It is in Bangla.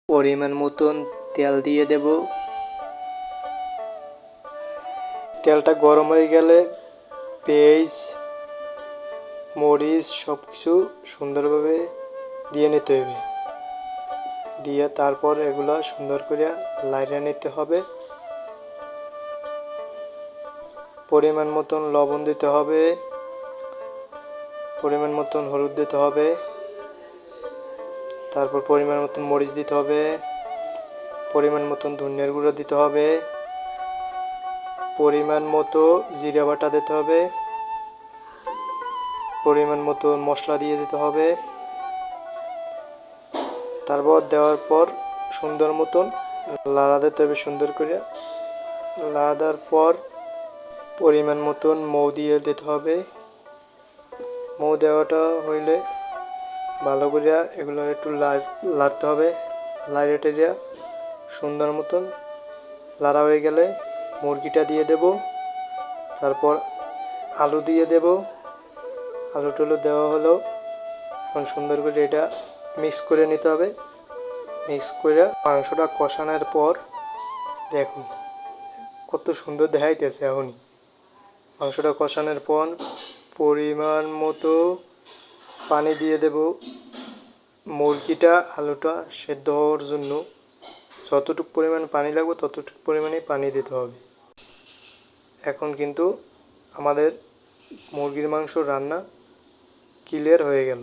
পরিমাণ মতন তেল দিয়ে দেব। তেলটা গরম হয়ে গেলে পেঁয়াজ মরিচ সব কিছু সুন্দরভাবে দিয়ে নিতে হবে। দিয়ে তারপর এগুলো সুন্দর করে লাইরে নিতে হবে। পরিমাণ মতন লবণ দিতে হবে, পরিমাণ মতন হলুদ দিতে হবে, তারপর পরিমাণ মতন মরিচ দিতে হবে, পরিমাণ মতন ধনিয়ার গুঁড়ো দিতে হবে, পরিমাণ মতো জিরা বাটা দিতে হবে, পরিমাণ মতো মশলা দিয়ে দিতে হবে। তারপর দেওয়ার পর সুন্দর মতন লাড়া দিতে হবে। সুন্দর করে লাড়া দেওয়ার পর পরিমাণ মতন মৌ দিয়ে দিতে হবে। মৌ দেওয়াটা হইলে ভালো করে এগুলো একটু লাড়তে হবে। লাড়িয়ে টেড়িয়ে সুন্দর মতন লাড়া হয়ে গেলে মুরগিটা দিয়ে দেব। তারপর আলু দিয়ে দেব। আলু টুলু দেওয়া হলো। এখন সুন্দর করে এটা মিক্স করে নিতে হবে। মিক্স করে মাংসটা কষানোর পর দেখুন কত সুন্দর দেখাইতেছে। এখনই মাংসটা কষানোর পর পরিমাণ মতো পানি দিয়ে দেব। মুরগিটা আলুটা সেদ্ধ হওয়ার জন্য যতটুকু পরিমাণ পানি লাগবে ততটুকু পরিমাণে পানি দিতে হবে। এখন কিন্তু আমাদের মুরগির মাংস রান্না ক্লিয়ার হয়ে গেল।